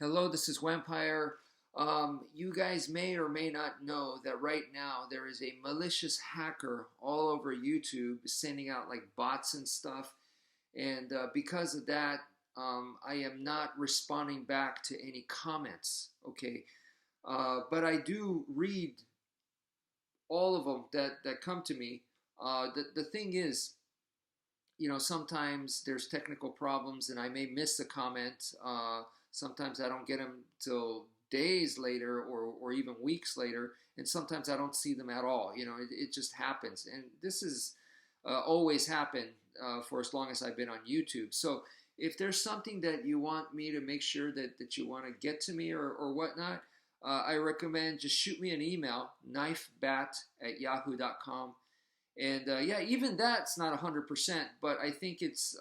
Hello, this is wmpyr. You guys may or may not know that right now there is a malicious hacker all over YouTube sending out like bots and stuff. And because of that, I am not responding back to any comments. Okay. But I do read all of them that come to me. The thing is, sometimes there's technical problems and I may miss a comment. Sometimes I don't get them till days later or even weeks later. And sometimes I don't see them at all. It just happens. And this has always happened for as long as I've been on YouTube. So if there's something that you want me to make sure that you want to get to me or whatnot, I recommend just shoot me an email, knifebat@yahoo.com. And yeah, even that's not 100%, but I think it's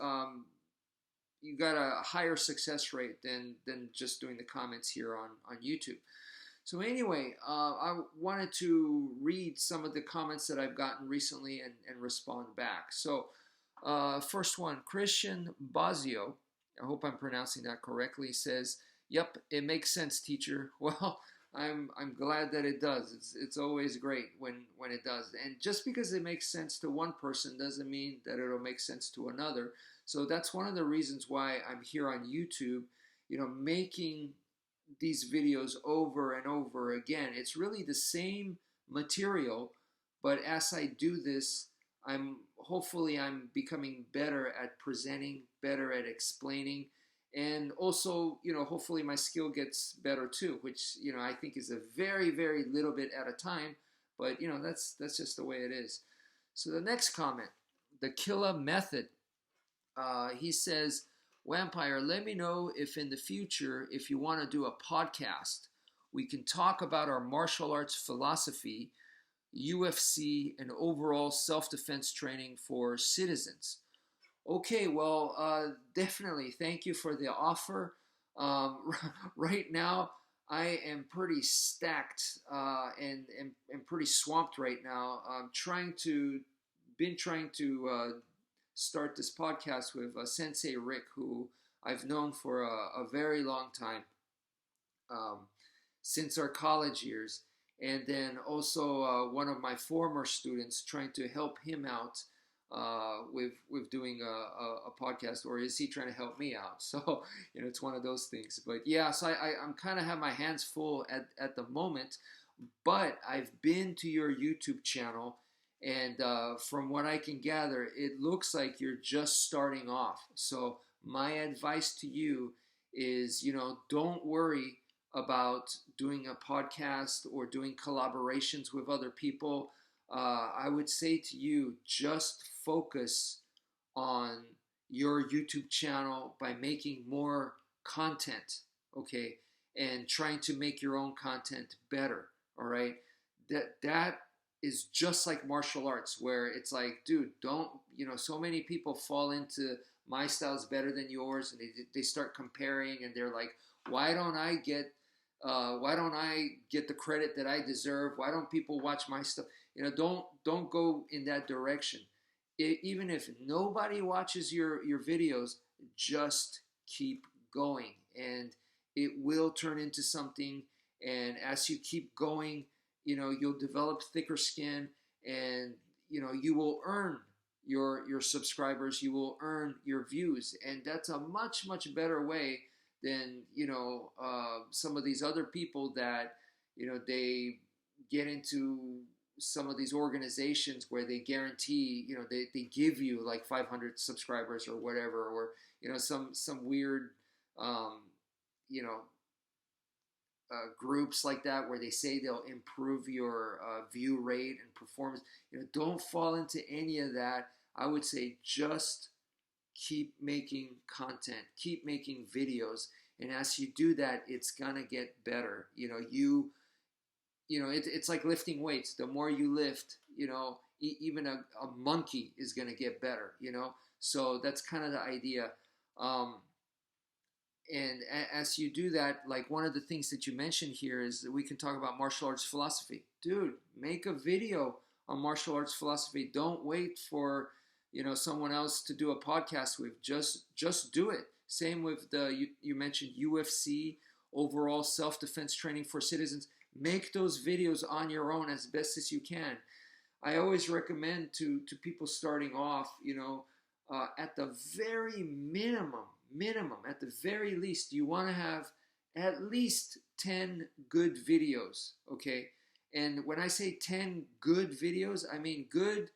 you got a higher success rate than just doing the comments here on YouTube. So anyway, I wanted to read some of the comments that I've gotten recently and respond back. So first one, Christian Bazio, I hope I'm pronouncing that correctly, says, "Yep, it makes sense, teacher." Well, I'm glad that it does. It's always great when it does. And just because it makes sense to one person doesn't mean that it'll make sense to another. So that's one of the reasons why I'm here on YouTube, making these videos over and over again. It's really the same material, but as I do this, hopefully I'm becoming better at presenting, better at explaining, and also, hopefully my skill gets better too, which, I think is a very, very little bit at a time, but, that's just the way it is. So the next comment, the Killa Method, he says, "wmpyr, let me know if in the future, if you want to do a podcast, we can talk about our martial arts philosophy, UFC, and overall self-defense training for citizens." Okay, well, definitely. Thank you for the offer. Right now, I am pretty stacked and pretty swamped right now. I'm been trying to start this podcast with Sensei Rick, who I've known for a very long time, since our college years. And then also one of my former students, trying to help him out with doing a podcast, or is he trying to help me out? So it's one of those things. But yeah, so I'm kind of have my hands full at the moment. But I've been to your YouTube channel, and from what I can gather, it looks like you're just starting off. So my advice to you is, don't worry about doing a podcast or doing collaborations with other people. I would say to you, just focus on your YouTube channel by making more content, okay, and trying to make your own content better, all right? That is just like martial arts, where it's like, dude, don't, so many people fall into my style's better than yours, and they start comparing, and they're like, why don't I get the credit that I deserve? Why don't people watch my stuff? Don't go in that direction. Even if nobody watches your videos, just keep going, and it will turn into something. And as you keep going, you'll develop thicker skin, and you will earn your subscribers. You will earn your views, and that's a much, much better way than some of these other people that they get into some of these organizations where they guarantee, they give you like 500 subscribers or whatever, or some weird groups like that where they say they'll improve your view rate and performance. Don't fall into any of that. I would say just keep making content, keep making videos, and as you do that, it's gonna get better. It's like lifting weights. The more you lift, even a monkey is gonna get better. So that's kind of the idea. And as you do that, like one of the things that you mentioned here is that we can talk about martial arts philosophy. Dude, make a video on martial arts philosophy. Don't wait for someone else to do a podcast with. Just do it. Same with you mentioned UFC overall self-defense training for citizens. Make those videos on your own as best as you can. I always recommend to people starting off, at the very minimum, at the very least, you want to have at least 10 good videos, okay? And when I say 10 good videos, I mean good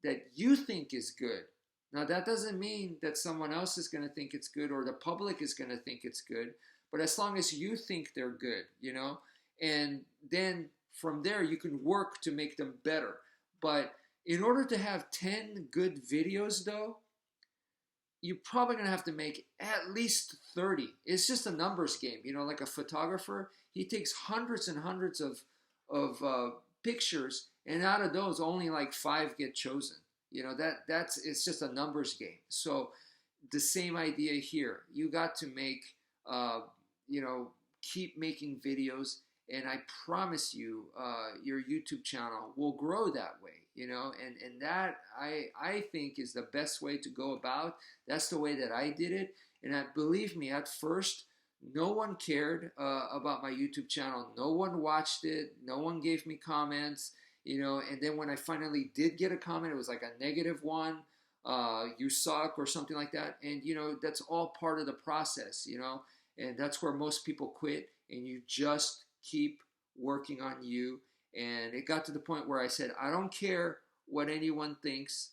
that you think is good. Now, that doesn't mean that someone else is going to think it's good or the public is going to think it's good, but as long as you think they're good, and then from there you can work to make them better. But in order to have 10 good videos, though, you're probably going to have to make at least 30. It's just a numbers game. Like a photographer, he takes hundreds and hundreds of pictures, and out of those, only like 5 get chosen. It's just a numbers game. So the same idea here. You got to make, keep making videos, and I promise you, your YouTube channel will grow that way. And that I think is the best way to go about. That's the way that I did it. And believe me, at first, no one cared about my YouTube channel. No one watched it. No one gave me comments. And then when I finally did get a comment, it was like a negative one. You suck or something like that. And that's all part of the process. And that's where most people quit. And you just keep working on you. And it got to the point where I said, I don't care what anyone thinks.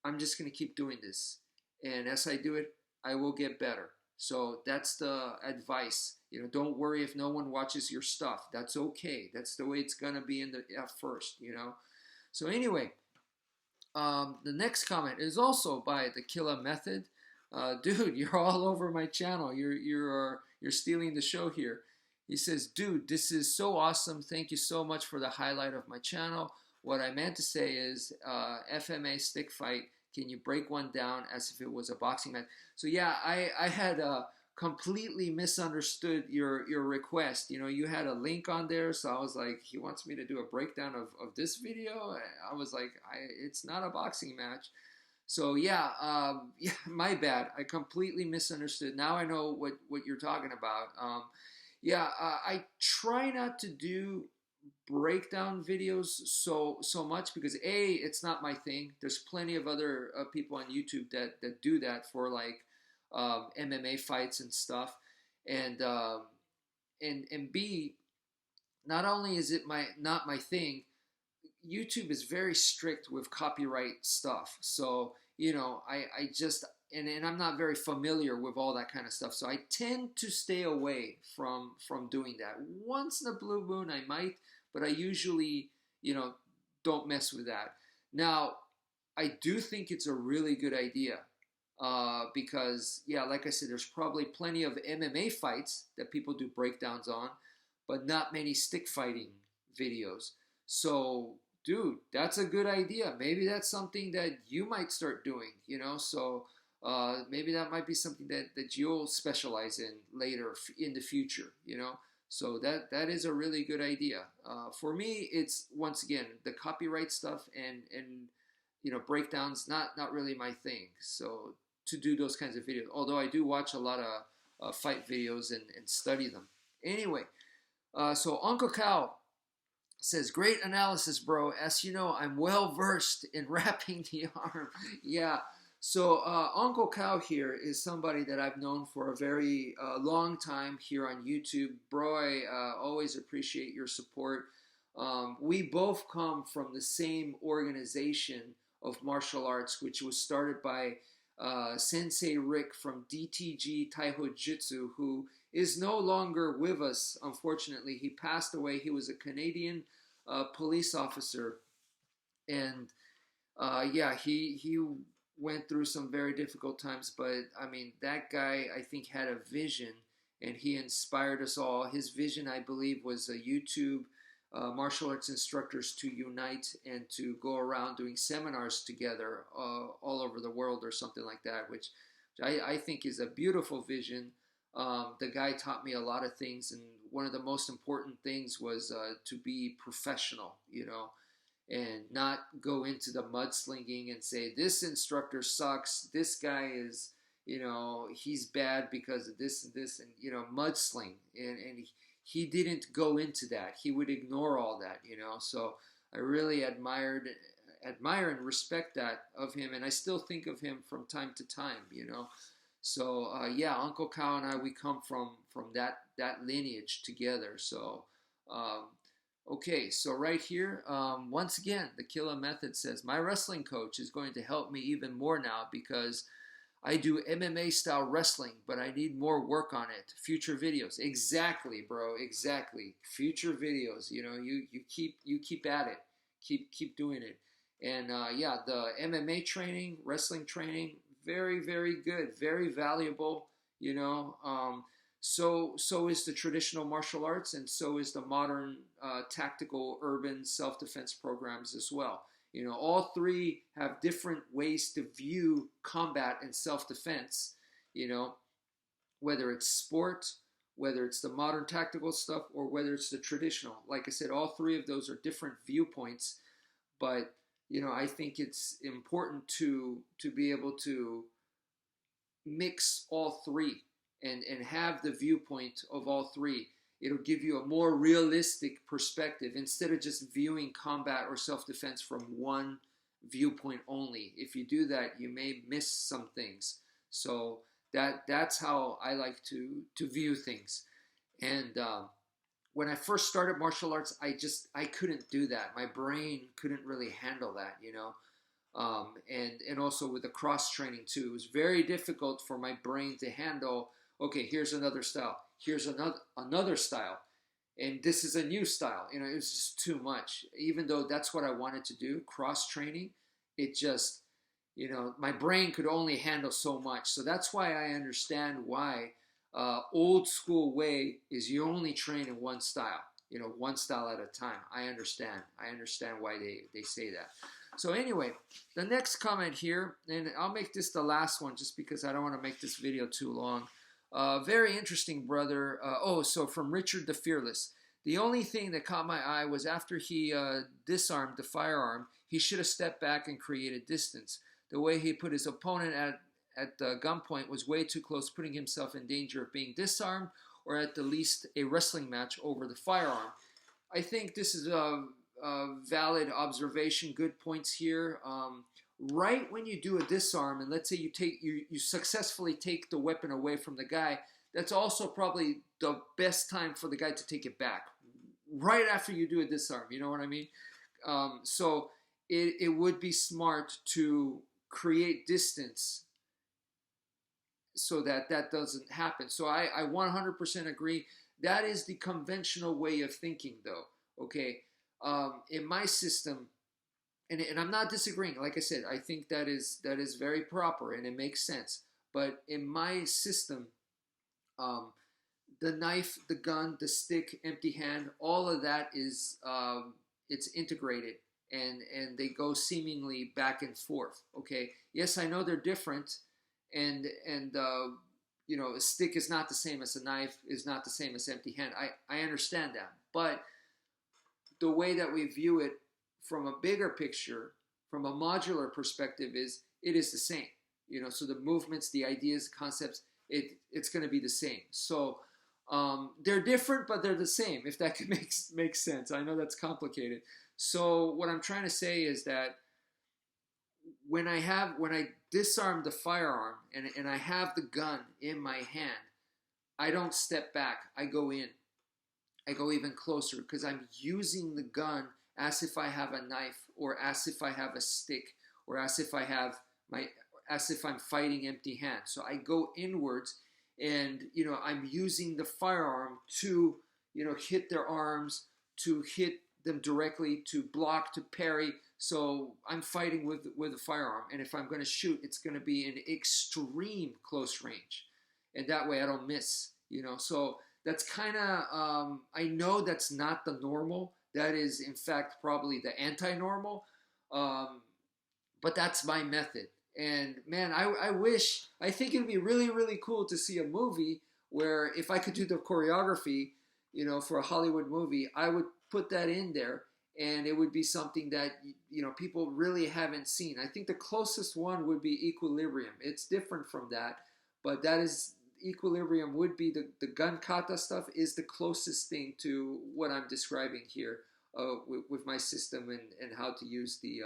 I'm just going to keep doing this. And as I do it, I will get better. So that's the advice. Don't worry if no one watches your stuff. That's okay. That's the way it's going to be at first, So anyway, the next comment is also by the Killer Method. Dude, you're all over my channel. You're stealing the show here. He says, dude, this is so awesome. Thank you so much for the highlight of my channel. What I meant to say is FMA stick fight. Can you break one down as if it was a boxing match? So yeah, I had completely misunderstood your request. You had a link on there, so I was like, he wants me to do a breakdown of this video? I was like, it's not a boxing match. So yeah, my bad. I completely misunderstood. Now I know what you're talking about. I try not to do breakdown videos so much because it's not my thing. There's plenty of other people on YouTube that do that for like MMA fights and stuff, and B, not only is it not my thing, YouTube is very strict with copyright stuff. So I just and I'm not very familiar with all that kind of stuff. So I tend to stay away from doing that. Once in a blue moon I might, but I usually, don't mess with that. Now, I do think it's a really good idea because, like I said, there's probably plenty of MMA fights that people do breakdowns on, but not many stick fighting videos. So, dude, that's a good idea. Maybe that's something that you might start doing, so maybe that might be something that you'll specialize in later in the future, So that is a really good idea. For me, it's, once again, the copyright stuff and breakdowns, not really my thing. So to do those kinds of videos, although I do watch a lot of fight videos and study them. Anyway, so Uncle Cal says, great analysis, bro. As you know, I'm well versed in wrapping the arm. Yeah. So Uncle Cow here is somebody that I've known for a very long time here on YouTube. Bro, I always appreciate your support. We both come from the same organization of martial arts, which was started by Sensei Rick from DTG Taiho Jitsu, who is no longer with us, unfortunately. He passed away. He was a Canadian police officer. And he went through some very difficult times, but I mean, that guy, I think, had a vision, and he inspired us all. His vision, I believe, was a YouTube martial arts instructors to unite and to go around doing seminars together all over the world or something like that, which I think is a beautiful vision. The guy taught me a lot of things, and one of the most important things was to be professional, and not go into the mudslinging and say, this instructor sucks, this guy is, he's bad because of this and this, and mudsling, and he didn't go into that. He would ignore all that. So I really admire and respect that of him, and I still think of him from time to time. So yeah, Uncle Kyle and I, we come from that lineage together. So um, okay, so right here, once again, the Killa Method says my wrestling coach is going to help me even more now because I do MMA style wrestling, but I need more work on it. Future videos. Exactly, bro. Exactly. Future videos. You keep at it. Keep doing it. And yeah, the MMA training, wrestling training, very very good, very valuable. So is the traditional martial arts, and so is the modern tactical urban self defense programs as well. All three have different ways to view combat and self-defense, you know, whether it's sport, whether it's the modern tactical stuff, or whether it's the traditional. Like I said, all three of those are different viewpoints, but, I think it's important to be able to mix all three and have the viewpoint of all three. It'll give you a more realistic perspective instead of just viewing combat or self-defense from one viewpoint only. If you do that, you may miss some things. So that's how I like to view things. And when I first started martial arts, I couldn't do that. My brain couldn't really handle that. And also with the cross training too, it was very difficult for my brain to handle. Okay, here's another style. Here's another style, and this is a new style. It was just too much. Even though that's what I wanted to do, cross training, it just, my brain could only handle so much. So that's why I understand why old school way is you only train in one style. One style at a time. I understand why they say that. So anyway, the next comment here, and I'll make this the last one just because I don't want to make this video too long. Very interesting, brother. So from Richard the Fearless. The only thing that caught my eye was after he disarmed the firearm, he should have stepped back and created distance. The way he put his opponent at gunpoint was way too close, putting himself in danger of being disarmed or at the least a wrestling match over the firearm. I think this is a valid observation, good points here. Right when you do a disarm, and let's say you successfully take the weapon away from the guy, that's also probably the best time for the guy to take it back. Right after you do a disarm, you know what I mean? So it would be smart to create distance so that doesn't happen. So I 100% agree. That is the conventional way of thinking, though. Okay, in my system, and I'm not disagreeing. Like I said, I think that is very proper and it makes sense. But in my system, the knife, the gun, the stick, empty hand, all of that is it's integrated and they go seemingly back and forth. Okay, yes, I know they're different, and a stick is not the same as a knife, is not the same as empty hand. I understand that, but the way that we view it from a bigger picture, from a modular perspective, it is the same. So the movements, the ideas, concepts, it's going to be the same. So they're different, but they're the same, if that could make sense. I know that's complicated. So what I'm trying to say is that when I disarm the firearm and I have the gun in my hand, I don't step back. I go in. I go even closer because I'm using the gun as if I have a knife, or as if I have a stick, or as if I'm fighting empty hands. So I go inwards, and I'm using the firearm to hit their arms, to hit them directly, to block, to parry. So I'm fighting with a firearm, and if I'm going to shoot, it's going to be in extreme close range, and that way I don't miss. So that's kind of I know that's not the normal. That is, in fact, probably the anti-normal, but that's my method. And man, I think it'd be really, really cool to see a movie where if I could do the choreography, for a Hollywood movie, I would put that in there, and it would be something that people really haven't seen. I think the closest one would be Equilibrium. It's different from that, but that is equilibrium would be the gun kata stuff is the closest thing to what I'm describing here with my system and how to use the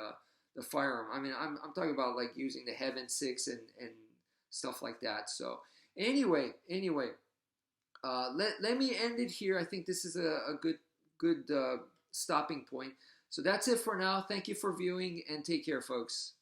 firearm. I mean, I'm talking about like using the Heaven Six and stuff like that. So anyway, let me end it here. I think this is a good stopping point. So that's it for now. Thank you for viewing and take care, folks.